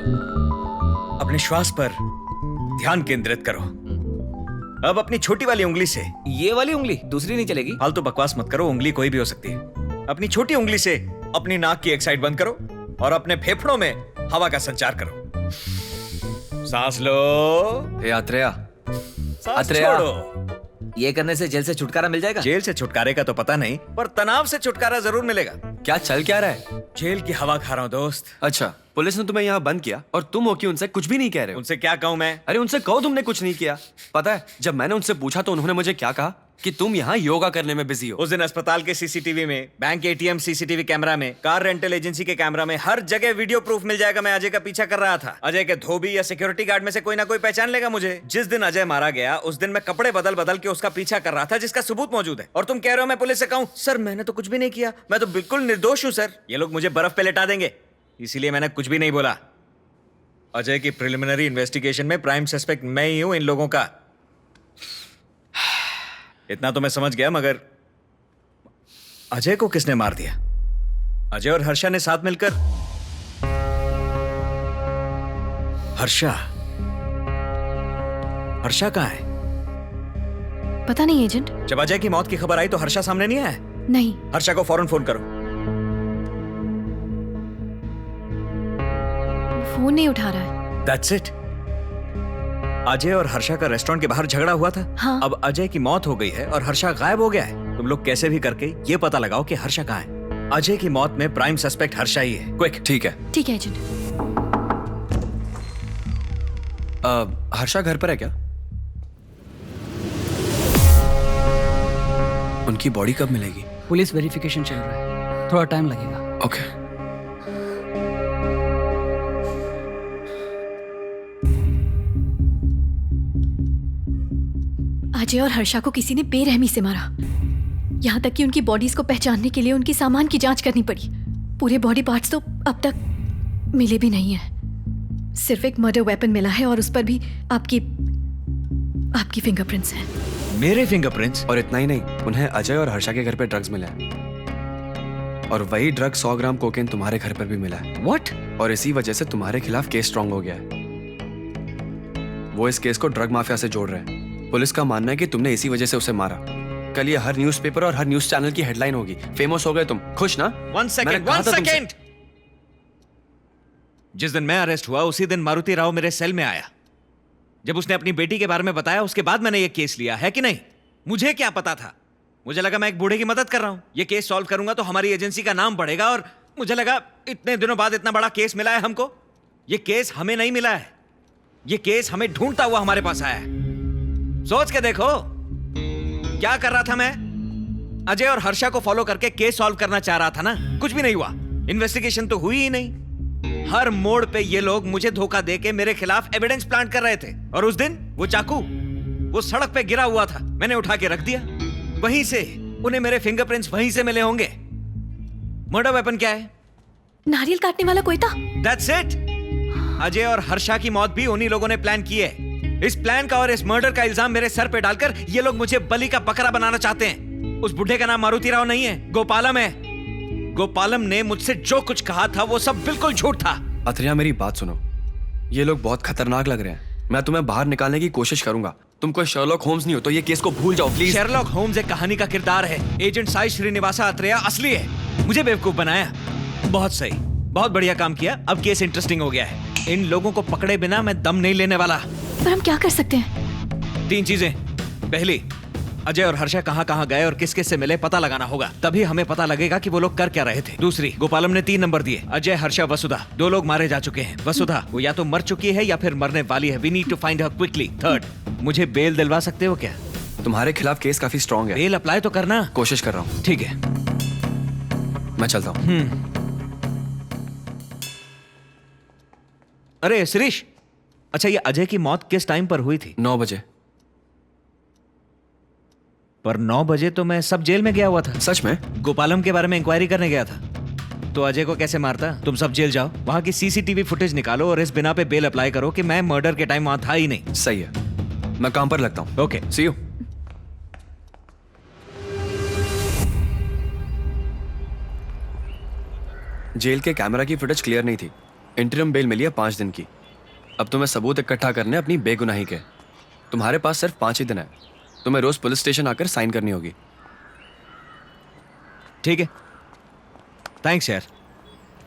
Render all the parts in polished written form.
अपने श्वास पर ध्यान केंद्रित करो। अब अपनी छोटी वाली उंगली से, ये वाली उंगली, दूसरी नहीं चलेगी? फालतू बकवास मत करो, उंगली कोई भी हो सकती है। अपनी छोटी उंगली से अपनी नाक की एक साइड बंद करो और अपने फेफड़ों में हवा का संचार करो। सांस लो, अत्रेया, सांस अत्रेया। छोड़ो। ये करने से जेल से छुटकारा मिल जाएगा? जेल से छुटकारे का तो पता नहीं, पर तनाव से छुटकारा जरूर मिलेगा। क्या चल क्या रहा है? जेल की हवा खा रहा हूँ दोस्त। अच्छा, पुलिस ने तुम्हें यहाँ बंद किया और तुम हो कि उनसे कुछ भी नहीं कह रहे हो? उनसे क्या कहूँ मैं? अरे उनसे कहो तुमने कुछ नहीं किया। पता है, जब मैंने उनसे पूछा तो उन्होंने मुझे क्या कहा कि तुम यहाँ योगा करने में बिजी हो। उस दिन अस्पताल के सीसीटीवी में, बैंक एटीएम सीसीटीवी कैमरा में, कार रेंटल एजेंसी के कैमरा में, हर जगह वीडियो प्रूफ मिल जाएगा। मैं अजय का पीछा कर रहा था। अजय के धोबी या सिक्योरिटी गार्ड में से कोई ना कोई पहचान लेगा मुझे। जिस दिन अजय मारा गया उस दिन मैं कपड़े बदल बदल के उसका पीछा कर रहा था, जिसका सबूत मौजूद है। और तुम कह रहे हो मैं पुलिस से कहूँ? सर मैंने तो कुछ भी नहीं किया, मैं तो बिल्कुल निर्दोष हूँ सर। ये लोग मुझे बर्फ पे लेटा देंगे, इसीलिए मैंने कुछ भी नहीं बोला। अजय की प्रिलिमिनरी इन्वेस्टिगेशन में प्राइम सस्पेक्ट मैं ही हूं इन लोगों का। इतना तो मैं समझ गया, मगर अजय को किसने मार दिया? अजय और हर्षा ने साथ मिलकर। हर्षा कहां है? पता नहीं एजेंट। जब अजय की मौत की खबर आई तो हर्षा सामने नहीं आया? नहीं। हर्षा को फौरन फोन करो। फोन नहीं उठा रहा है। That's it. अजय और हर्षा का रेस्टोरेंट के बाहर झगड़ा हुआ था। हाँ। अब अजय की मौत हो गई है और हर्षा गायब हो गया है। तुम लोग कैसे भी करके ये पता लगाओ कि हर्षा कहाँ है। अजय की मौत में प्राइम सस्पेक्ट हर्षा ही है। क्विक। ठीक है। ठीक है एजेंट। हर्षा घर पर है क्या? उनकी बॉडी कब मिलेगी? पुलिस वेरिफिकेशन चल रहा है, थोड़ा टाइम लगेगा। ओके। अजय और हर्षा को किसी ने बेरहमी से मारा, यहाँ तक कि उनकी बॉडीज को पहचानने के लिए उनकी सामान की जांच करनी पड़ी। पूरे बॉडी पार्ट्स तो अब तक मिले भी नहीं है। सिर्फ एक मर्डर वेपन मिला है और उस पर भी आपकी फिंगरप्रिंट्स हैं। मेरे फिंगरप्रिंट्स? और इतना ही नहीं, उन्हें अजय और हर्षा के घर पे ड्रग्स मिला है और वही ड्रग 100 ग्राम कोकेन तुम्हारे घर पर भी मिला है। व्हाट? और इसी वजह से तुम्हारे खिलाफ केस स्ट्रांग हो गया है। वो इस केस को ड्रग माफिया से जोड़ रहे हैं। पुलिस का मानना है कि तुमने इसी वजह से उसे मारा। कल ये हर न्यूज़पेपर और हर न्यूज़ चैनल की हेडलाइन होगी। फेमस हो गए तुम, खुश ना? One second. जिस दिन मैं अरेस्ट हुआ उसी दिन मारुति राव मेरे सेल में आया। जब उसने अपनी बेटी के बारे में बताया उसके बाद मैंने ये केस लिया है कि नहीं? मुझे क्या पता था? मुझे लगा मैं एक बूढ़े की मदद कर रहा हूं। ये केस सॉल्व करूंगा तो हमारी एजेंसी का नाम बढ़ेगा और मुझे लगा इतने दिनों बाद इतना बड़ा केस मिला है हमको। ये केस हमें नहीं मिला है, ये केस हमें ढूंढता हुआ हमारे पास आया है। सोच के देखो क्या कर रहा था मैं। अजय और हर्षा को फॉलो करके केस सॉल्व करना चाह रहा था ना। कुछ भी नहीं हुआ, इन्वेस्टिगेशन तो हुई ही नहीं। हर मोड़ पे ये लोग मुझे धोखा देके मेरे खिलाफ एविडेंस प्लांट कर रहे थे। और उस दिन वो चाकू वो सड़क पे गिरा हुआ था, मैंने उठा के रख दिया। वहीं से उन्हें मेरे फिंगरप्रिंट्स वहीं से मिले होंगे। मर्डर वेपन क्या है? नारियल काटने वाला कोयता। That's it. अजय और हर्षा की मौत भी उन्हीं लोगों ने प्लान की है। इस प्लान का और इस मर्डर का इल्जाम मेरे सर पे डालकर ये लोग मुझे बलि का बकरा बनाना चाहते हैं। उस बुढ़े का नाम मारुति राव नहीं है, गोपालम है। गोपालम ने मुझसे जो कुछ कहा था वो सब बिल्कुल झूठ था। अत्रेया मेरी बात सुनो, ये लोग बहुत खतरनाक लग रहे हैं। मैं तुम्हें बाहर निकालने की कोशिश करूंगा। तुम कोई शर्लॉक होम्स नहीं हो तो ये केस को भूल जाओ प्लीज। शर्लॉक होम्स एक कहानी का किरदार है। एजेंट साई श्रीनिवासा अत्रेया असली है। मुझे बेवकूफ बनाया। बहुत सही, बहुत बढ़िया काम किया। अब केस इंटरेस्टिंग हो गया है। इन लोगों को पकड़े बिना मैं दम नहीं लेने वाला। पर हम क्या कर सकते हैं? 3 चीजें। पहली, अजय और हर्षा कहां गए और किस किस से मिले पता लगाना होगा, तभी हमें पता लगेगा कि वो लोग कर क्या रहे थे। दूसरी, गोपालम ने 3 नंबर दिए। अजय, हर्षा, वसुधा, 2 लोग मारे जा चुके हैं। वसुधा वो या तो मर चुकी है या फिर मरने वाली है। We need to find her quickly. Third, मुझे बेल दिलवा सकते हो क्या? तुम्हारे खिलाफ केस काफी स्ट्रांग है। बेल अप्लाई तो करना। कोशिश कर रहा हूँ। ठीक है, मैं चलता हूँ। अरे शिरीष, अच्छा ये अजय की मौत किस टाइम पर हुई थी? 9 बजे। पर 9 बजे तो मैं सब जेल में गया हुआ था। सच में? गोपालम के बारे में इंक्वायरी करने गया था। तो अजय को कैसे मारता? तुम सब जेल जाओ, वहां की सीसीटीवी फुटेज निकालो और इस बिना पे बेल अप्लाई करो कि मैं मर्डर के टाइम वहां था ही नहीं। सही है, मैं काम पर लगता हूँ। Okay, see you. जेल के कैमरा की फुटेज क्लियर नहीं थी, इंटरिम बेल मिली है 5 दिन की। अब तुम्हें सबूत इकट्ठा करने अपनी बेगुनाही के। तुम्हारे पास सिर्फ 5 ही दिन है। तुम्हें रोज पुलिस स्टेशन आकर साइन करनी होगी। ठीक है, थैंक्स यार।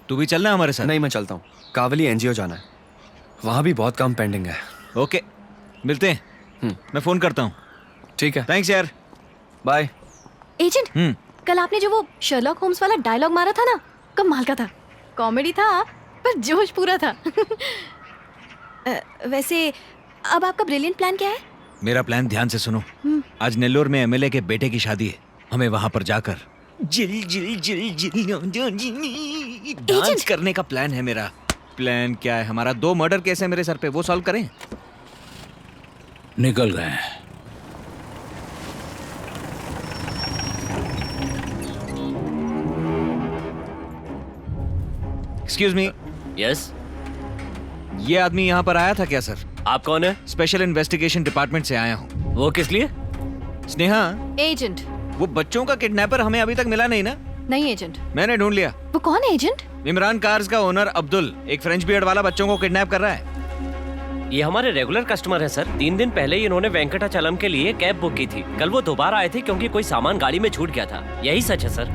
तू भी चलना हमारे साथ? नहीं, मैं चलता हूँ। कावली एनजीओ जाना है, वहाँ भी बहुत काम पेंडिंग है। ओके, मिलते हैं। मैं फोन करता हूँ। ठीक है, थैंक्स यार, बाय। एजेंट, कल आपने जो वो शर्लॉक होम्स वाला डायलॉग मारा था ना, कमाल का था। कॉमेडी था पर जोश पूरा था। वैसे अब आपका ब्रिलियंट प्लान क्या है? मेरा प्लान ध्यान से सुनो। आज नेल्लोर में एमएलए के बेटे की शादी है। हमें वहां पर जाकर जिल जिल जिल जिल डांस करने का प्लान है मेरा। प्लान क्या है हमारा? 2 मर्डर केस है मेरे सर पे, वो सॉल्व करें। निकल गए हैं। एक्सक्यूज मी, यस, ये आदमी यहाँ पर आया था क्या सर? आप कौन है? स्पेशल इन्वेस्टिगेशन डिपार्टमेंट से आया हूँ। वो किस लिए? स्नेहा, एजेंट। वो बच्चों का किडनैपर हमें अभी तक मिला नहीं ना? नहीं एजेंट। मैंने ढूंढ लिया। वो कौन है एजेंट? इमरान कार्स का ओनर अब्दुल, एक फ्रेंच बियर्ड वाला बच्चों को किडनैप कर रहा है। ये हमारे रेगुलर कस्टमर है सर। 3 दिन पहले ही इन्होंने वेंकटाचलम के लिए कैब बुक की थी। कल वो दोबारा आए थे क्योंकि कोई सामान गाड़ी में छूट गया था। यही सच है सर।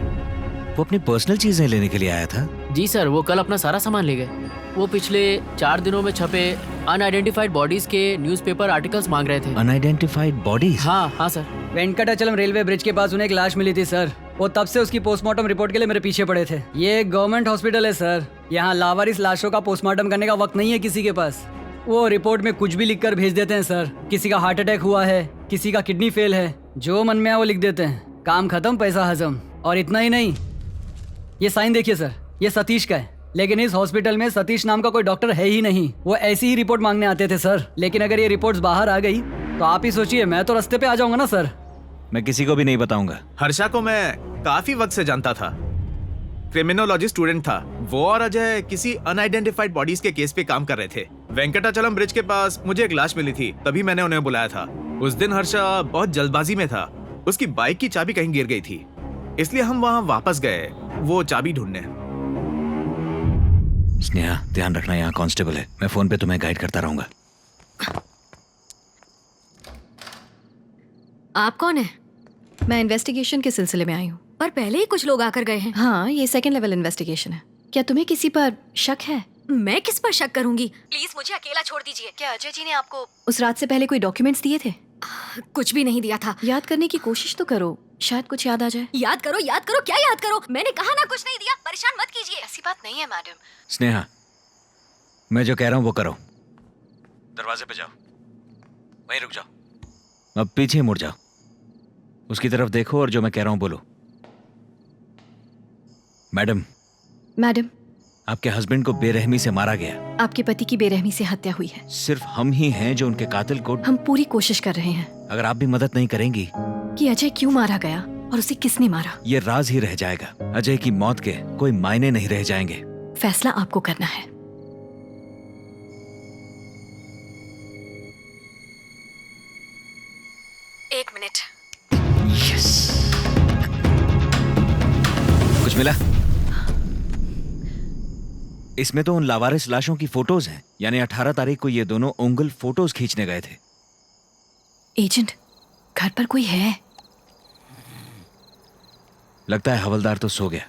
वो अपनी पर्सनल चीजें लेने के लिए आया था। जी सर, वो कल अपना सारा सामान ले गए। वो पिछले 4 दिनों में छपे अनआइडेंटिफाइड बॉडीज के न्यूज़पेपर आर्टिकल्स मांग रहे थे। Unidentified bodies? हाँ सर। वेंकटाचलम रेलवे ब्रिज के पास उन्हें एक लाश मिली थी सर। वो तब से उसकी पोस्टमार्टम रिपोर्ट के लिए मेरे पीछे पड़े थे। ये एक गवर्नमेंट हॉस्पिटल है सर। यहाँ लावारिस लाशों का पोस्टमार्टम करने का वक्त नहीं है किसी के पास। वो रिपोर्ट में कुछ भी लिखकर भेज देते हैं सर। किसी का हार्ट अटैक हुआ है, किसी का किडनी फेल है, जो मन में आए वो लिख देते हैं। काम खत्म, पैसा हजम। और इतना ही नहीं, ये साइन देखिए सर, ये सतीश का है। लेकिन इस हॉस्पिटल में सतीश नाम का कोई डॉक्टर है ही नहीं। वो ऐसी ही रिपोर्ट मांगने आते थे सर। लेकिन अगर ये रिपोर्ट्स बाहर आ गई तो आप ही सोचिए, मैं तो रास्ते पे आ जाऊंगा ना सर। मैं किसी को भी नहीं बताऊंगा। हर्षा को मैं काफी वक्त से जानता था, क्रिमिनोलॉजी स्टूडेंट था। वो और अजय किसी अनआइडेंटिफाइड बॉडीज के केस पे काम कर रहे थे। वेंकटाचलम ब्रिज के पास मुझे एक लाश मिली थी, तभी मैंने उन्हें बुलाया था। उस दिन हर्षा बहुत जल्दबाजी में था। उसकी बाइक की चाबी कहीं गिर गई थी, इसलिए हम वहां वापस गए वो चाबी ढूंढने। स्नेहा, ध्यान रखना, यहाँ कांस्टेबल है। मैं फोन पे तुम्हें गाइड करता रहूंगा। आप कौन है? मैं इन्वेस्टिगेशन के सिलसिले में आई हूँ। पर पहले ही कुछ लोग आकर गए हैं। हाँ, ये 2nd लेवल इन्वेस्टिगेशन है। क्या तुम्हें किसी पर शक है? मैं किस पर शक करूंगी? प्लीज मुझे अकेला छोड़ दीजिए। क्या अजय जी ने आपको उस रात से पहले कोई डॉक्यूमेंट्स दिए थे? कुछ भी नहीं दिया था। याद करने की कोशिश तो करो, शायद कुछ याद आ जाए। याद करो, याद करो, क्या याद करो? मैंने कहा ना कुछ नहीं दिया। परेशान मत कीजिए। ऐसी बात नहीं है मैडम। स्नेहा, मैं जो कह रहा हूँ वो करो। दरवाजे पे जाओ, वहीं रुक जाओ। अब पीछे मुड़ जाओ, उसकी तरफ देखो और जो मैं कह रहा हूँ बोलो। मैडम, आपके हस्बैंड को बेरहमी से मारा गया। आपके पति की बेरहमी से हत्या हुई है। सिर्फ हम ही हैं जो उनके कातिल को। हम पूरी कोशिश कर रहे हैं। अगर आप भी मदद नहीं करेंगी कि अजय क्यों मारा गया और उसे किसने मारा, ये राज ही रह जाएगा। अजय की मौत के कोई मायने नहीं रह जाएंगे। फैसला आपको करना है। एक मिनट। कुछ मिला? इसमें तो उन लावारिस लाशों की फोटोज हैं। यानी 18 तारीख को ये दोनों उंगल फोटोज खींचने गए थे। एजेंट, घर पर कोई है? लगता है हवलदार तो सो गया।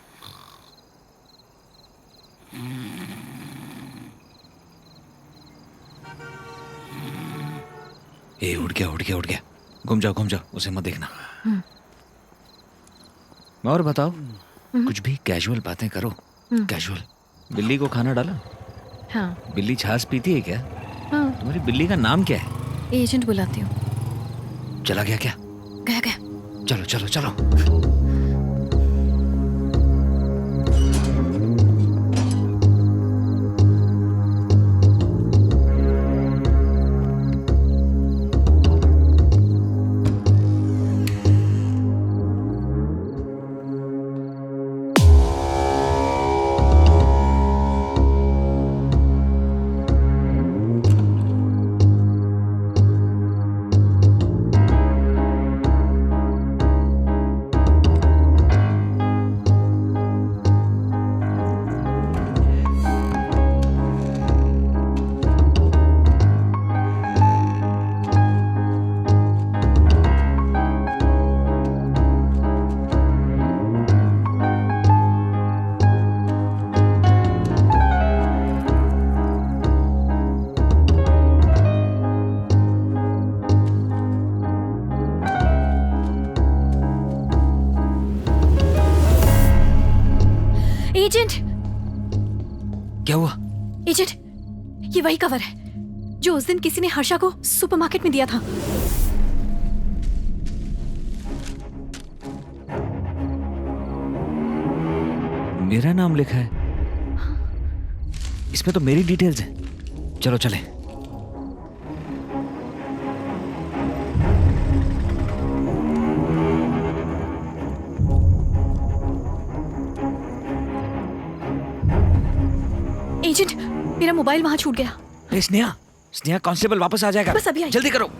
ए, उठ गया उठ गया उठ गया। घूम जाओ, उसे मत देखना। और बताओ, कुछ भी कैजुअल बातें करो। कैजुअल। बिल्ली को खाना डाला? हाँ। बिल्ली छाछ पीती है क्या? हाँ। तुम्हारी बिल्ली का नाम क्या है? एजेंट बुलाती हूँ। चला गया क्या? गया। चलो चलो चलो। क्या हुआ? एजेंट, ये वही कवर है जो उस दिन किसी ने हर्षा को सुपरमार्केट में दिया था। मेरा नाम लिखा है इसमें, तो मेरी डिटेल्स हैं। चलो चले। एजेंट, मेरा मोबाइल वहां छूट गया। ए, स्नेहा, स्नेहा, कांस्टेबल वापस आ जाएगा। बस अभी आई। जल्दी करो।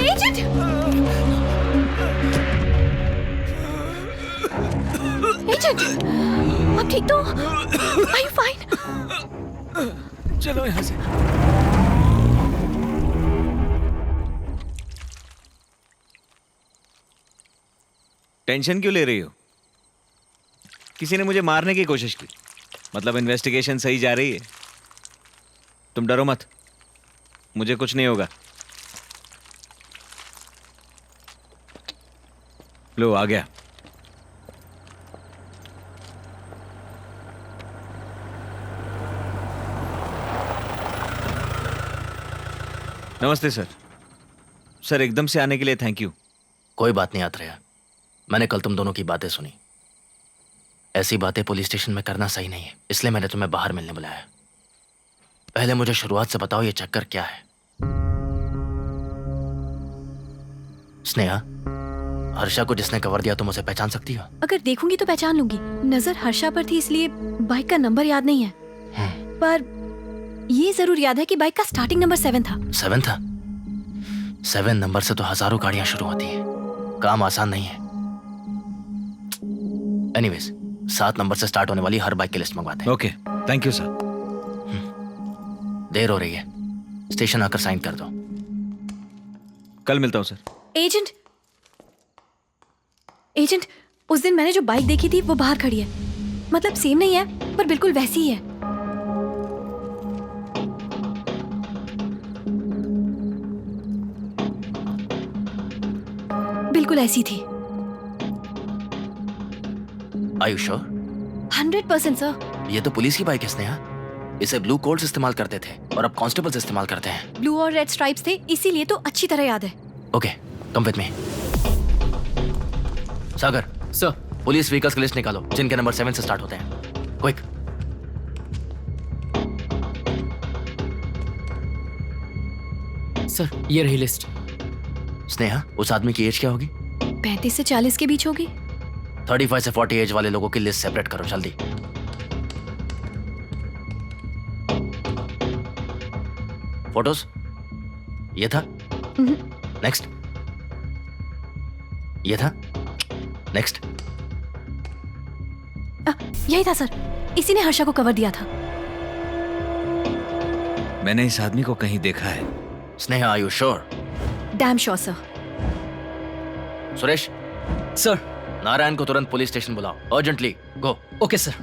एजेंट! एजेंट! आप ठीक तो? Are you fine? चलो यहाँ से। टेंशन क्यों ले रही हो? किसी ने मुझे मारने की कोशिश की, मतलब इन्वेस्टिगेशन सही जा रही है। तुम डरो मत, मुझे कुछ नहीं होगा। लो, आ गया। नमस्ते सर। सर, एकदम से आने के लिए थैंक यू। कोई बात नहीं आत्रेय, मैंने कल तुम दोनों की बातें सुनी। ऐसी बातें पुलिस स्टेशन में करना सही नहीं है, इसलिए मैंने तुम्हें बाहर मिलने बुलाया। पहले मुझे शुरुआत से बताओ, ये चक्कर क्या है? स्नेहा, हर्षा को जिसने कवर दिया तुम उसे पहचान सकती हो? अगर देखूंगी तो पहचान लूंगी। नजर हर्षा पर थी, इसलिए बाइक का नंबर याद नहीं है, पर ये जरूर याद है कि बाइक का स्टार्टिंग नंबर 7 था। 7 था? 7 नंबर से तो हजारों गाड़ियां शुरू होती हैं, काम आसान नहीं है। एनीवेज, 7 नंबर से स्टार्ट होने वाली हर बाइक की लिस्ट मंगवाते हैं। Okay, thank you sir. देर हो रही है, स्टेशन आकर साइन कर दो। कल मिलता हूँ सर। एजेंट, एजेंट, उस दिन मैंने जो बाइक देखी थी वो बाहर खड़ी है। मतलब सेम नहीं है, पर बिल्कुल वैसी ही है। बिल्कुल ऐसी थी। Are you sure? 100% सर। ये तो पुलिस की बाइक है स्नेहा। इसे ब्लू कोड्स इस्तेमाल करते थे और अब कांस्टेबल्स इस्तेमाल करते हैं। ब्लू और रेड स्ट्राइप्स थे, इसीलिए तो अच्छी तरह याद है। Okay, come with me. Sagar sir, police vehicles की लिस्ट निकालो जिनके नंबर 7 से स्टार्ट होते हैं। क्विक। सर ये रही लिस्ट। स्नेहा, उस आदमी की एज क्या होगी? 35 से 40 के बीच होगी। 35 से 40 एज वाले लोगों की लिस्ट सेपरेट करो जल्दी। फोटोज? ये था? नेक्स्ट। ये था? नेक्स्ट। यही था सर, इसी ने हर्षा को कवर दिया था। मैंने इस आदमी को कहीं देखा है। Sneha, are you sure? Damn sure sir. Suresh, sir. Narayan को तुरंत पुलिस स्टेशन बुलाओ, अर्जेंटली। गो। Okay sir.